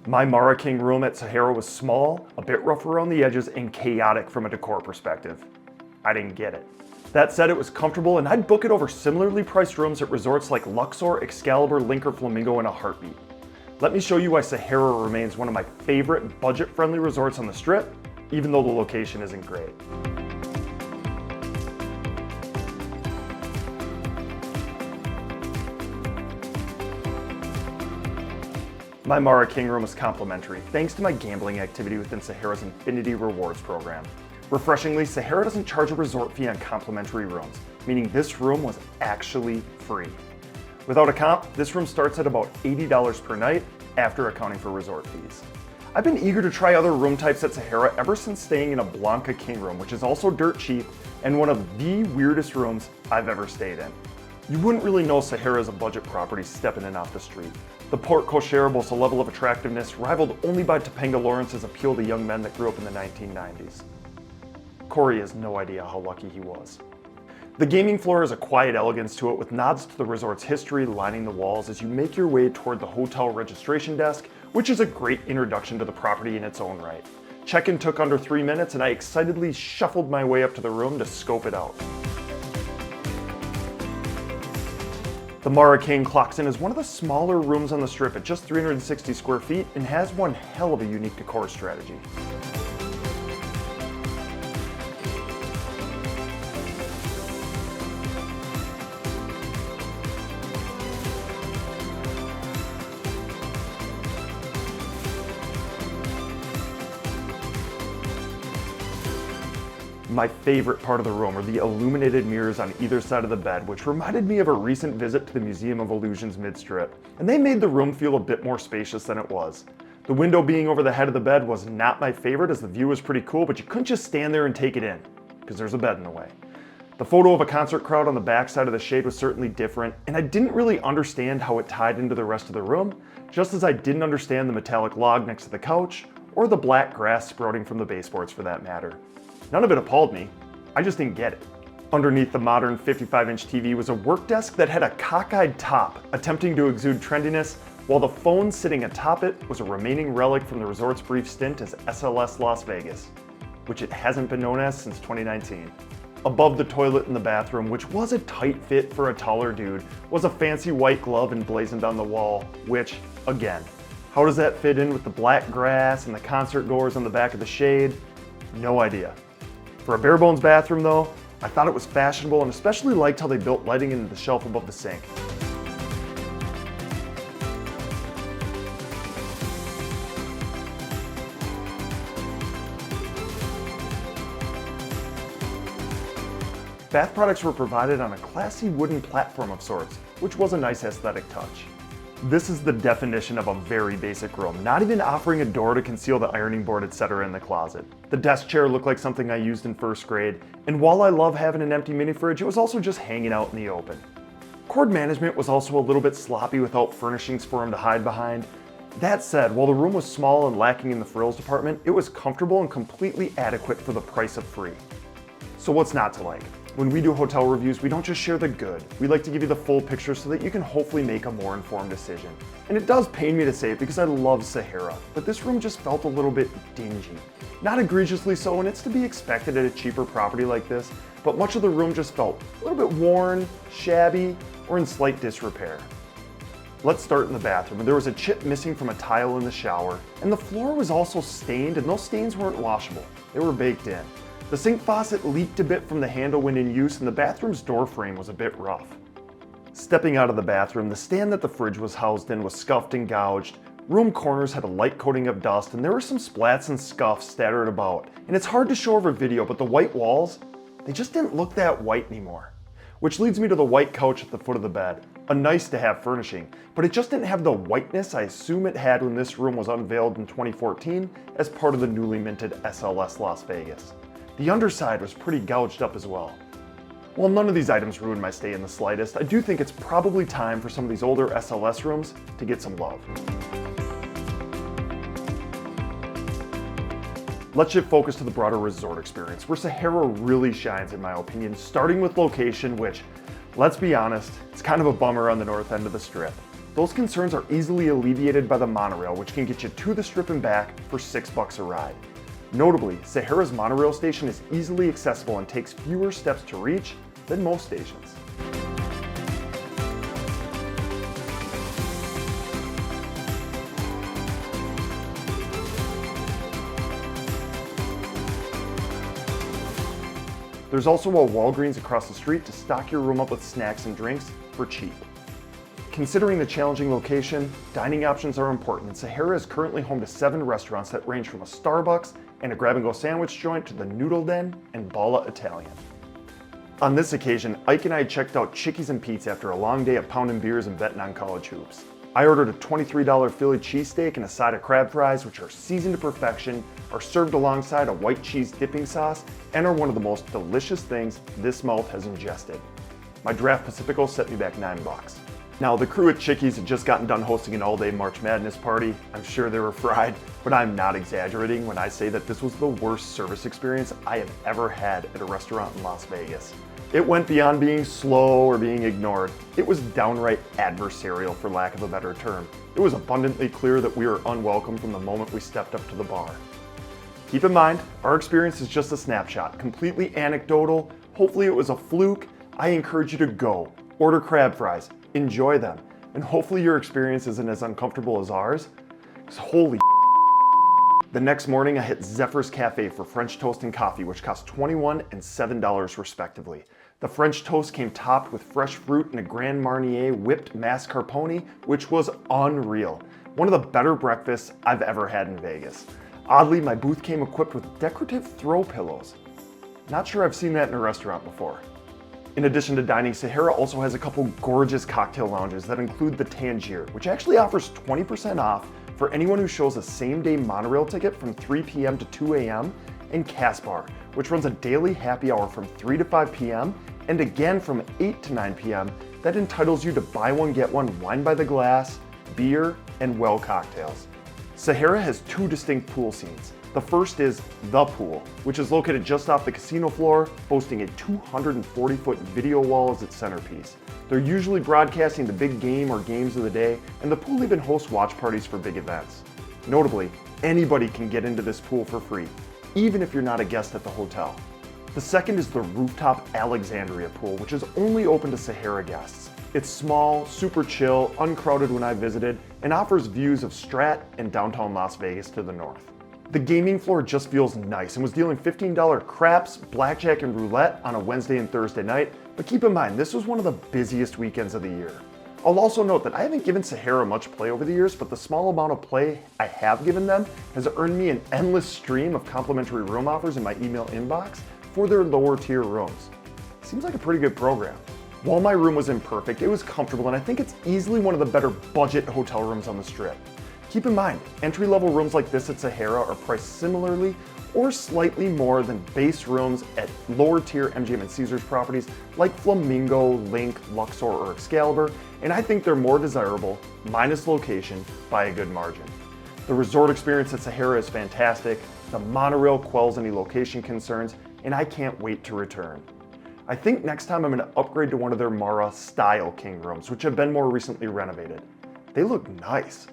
My Marra King room at Sahara was small, a bit rough around the edges, and chaotic from a decor perspective. I didn't get it. That said, it was comfortable, and I'd book it over similarly priced rooms at resorts like Luxor, Excalibur, LINQ, or Flamingo in a heartbeat. Let me show you why Sahara remains one of my favorite budget-friendly resorts on the Strip, even though the location isn't great. My Marra King room is complimentary, thanks to my gambling activity within Sahara's Infinity Rewards program. Refreshingly, Sahara doesn't charge a resort fee on complimentary rooms, meaning this room was actually free. Without a comp, this room starts at about $80 per night after accounting for resort fees. I've been eager to try other room types at Sahara ever since staying in a Blanca King room, which is also dirt cheap and one of the weirdest rooms I've ever stayed in. You wouldn't really know Sahara is a budget property stepping in off the street. The Port Cochere boasts a level of attractiveness rivaled only by Topanga Lawrence's appeal to young men that grew up in the 1990s. Corey has no idea how lucky he was. The gaming floor has a quiet elegance to it with nods to the resort's history lining the walls as you make your way toward the hotel registration desk, which is a great introduction to the property in its own right. Check-in took under 3 minutes and I excitedly shuffled my way up to the room to scope it out. The Marra King clocks in as one of the smaller rooms on the Strip at just 360 square feet and has one hell of a unique decor strategy. My favorite part of the room are the illuminated mirrors on either side of the bed, which reminded me of a recent visit to the Museum of Illusions mid-strip, and they made the room feel a bit more spacious than it was. The window being over the head of the bed was not my favorite as the view was pretty cool, but you couldn't just stand there and take it in, because there's a bed in the way. The photo of a concert crowd on the back side of the shade was certainly different, and I didn't really understand how it tied into the rest of the room, just as I didn't understand the metallic log next to the couch, or the black grass sprouting from the baseboards for that matter. None of it appalled me, I just didn't get it. Underneath the modern 55-inch TV was a work desk that had a cockeyed top, attempting to exude trendiness, while the phone sitting atop it was a remaining relic from the resort's brief stint as SLS Las Vegas, which it hasn't been known as since 2019. Above the toilet in the bathroom, which was a tight fit for a taller dude, was a fancy white glove emblazoned on the wall, which, again, how does that fit in with the black grass and the concert goers on the back of the shade? No idea. For a bare bones bathroom though, I thought it was fashionable and especially liked how they built lighting into the shelf above the sink. Bath products were provided on a classy wooden platform of sorts, which was a nice aesthetic touch. This is the definition of a very basic room, not even offering a door to conceal the ironing board, etc. in the closet. The desk chair looked like something I used in first grade, and while I love having an empty mini fridge, it was also just hanging out in the open. Cord management was also a little bit sloppy without furnishings for him to hide behind. That said, while the room was small and lacking in the frills department, it was comfortable and completely adequate for the price of free. So what's not to like? When we do hotel reviews, we don't just share the good. We like to give you the full picture so that you can hopefully make a more informed decision. And it does pain me to say it because I love Sahara, but this room just felt a little bit dingy. Not egregiously so, and it's to be expected at a cheaper property like this, but much of the room just felt a little bit worn, shabby, or in slight disrepair. Let's start in the bathroom. There was a chip missing from a tile in the shower, and the floor was also stained, and those stains weren't washable. They were baked in. The sink faucet leaked a bit from the handle when in use, and the bathroom's door frame was a bit rough. Stepping out of the bathroom, the stand that the fridge was housed in was scuffed and gouged. Room corners had a light coating of dust, and there were some splats and scuffs scattered about. And it's hard to show over video, but the white walls, they just didn't look that white anymore. Which leads me to the white couch at the foot of the bed. A nice to have furnishing, but it just didn't have the whiteness I assume it had when this room was unveiled in 2014 as part of the newly minted SLS Las Vegas. The underside was pretty gouged up as well. While none of these items ruined my stay in the slightest, I do think it's probably time for some of these older SLS rooms to get some love. Let's shift focus to the broader resort experience, where Sahara really shines in my opinion, starting with location, which, let's be honest, it's kind of a bummer on the north end of the Strip. Those concerns are easily alleviated by the monorail, which can get you to the Strip and back for $6 a ride. Notably, Sahara's monorail station is easily accessible and takes fewer steps to reach than most stations. There's also a Walgreens across the street to stock your room up with snacks and drinks for cheap. Considering the challenging location, dining options are important, and Sahara is currently home to 7 restaurants that range from a Starbucks and a grab-and-go sandwich joint to the Noodle Den and Bala Italian. On this occasion, Ike and I checked out Chickie's and Pete's after a long day of pounding beers and betting on college hoops. I ordered a $23 Philly cheesesteak and a side of crab fries, which are seasoned to perfection, are served alongside a white cheese dipping sauce, and are one of the most delicious things this mouth has ingested. My draft Pacifico set me back $9. Now, the crew at Chickie's had just gotten done hosting an all-day March Madness party. I'm sure they were fried, but I'm not exaggerating when I say that this was the worst service experience I have ever had at a restaurant in Las Vegas. It went beyond being slow or being ignored. It was downright adversarial, for lack of a better term. It was abundantly clear that we were unwelcome from the moment we stepped up to the bar. Keep in mind, our experience is just a snapshot, completely anecdotal. Hopefully it was a fluke. I encourage you to go, order crab fries, enjoy them, and hopefully your experience isn't as uncomfortable as ours. Because holy The next morning I hit Zeffer's Cafe for French toast and coffee, which cost $21 and $7 respectively. The French toast came topped with fresh fruit and a Grand Marnier whipped mascarpone, which was unreal. One of the better breakfasts I've ever had in Vegas. Oddly, my booth came equipped with decorative throw pillows. Not sure I've seen that in a restaurant before. In addition to dining, Sahara also has a couple gorgeous cocktail lounges that include the Tangier, which actually offers 20% off for anyone who shows a same-day monorail ticket from 3 p.m. to 2 a.m., and Casbar, which runs a daily happy hour from 3 to 5 p.m. and again from 8 to 9 p.m. that entitles you to buy one get one wine by the glass, beer, and well cocktails. Sahara has 2 distinct pool scenes. The first is The Pool, which is located just off the casino floor, boasting a 240-foot video wall as its centerpiece. They're usually broadcasting the big game or games of the day, and the pool even hosts watch parties for big events. Notably, anybody can get into this pool for free, even if you're not a guest at the hotel. The second is the rooftop Alexandria Pool, which is only open to Sahara guests. It's small, super chill, uncrowded when I visited, and offers views of STRAT and downtown Las Vegas to the north. The gaming floor just feels nice and was dealing $15 craps, blackjack, and roulette on a Wednesday and Thursday night, but keep in mind, this was one of the busiest weekends of the year. I'll also note that I haven't given Sahara much play over the years, but the small amount of play I have given them has earned me an endless stream of complimentary room offers in my email inbox for their lower tier rooms. Seems like a pretty good program. While my room was imperfect, it was comfortable, and I think it's easily one of the better budget hotel rooms on the Strip. Keep in mind, entry-level rooms like this at Sahara are priced similarly or slightly more than base rooms at lower-tier MGM and Caesars properties like Flamingo, LINQ, Luxor, or Excalibur, and I think they're more desirable, minus location, by a good margin. The resort experience at Sahara is fantastic, the monorail quells any location concerns, and I can't wait to return. I think next time I'm going to upgrade to one of their Marra style king rooms, which have been more recently renovated. They look nice.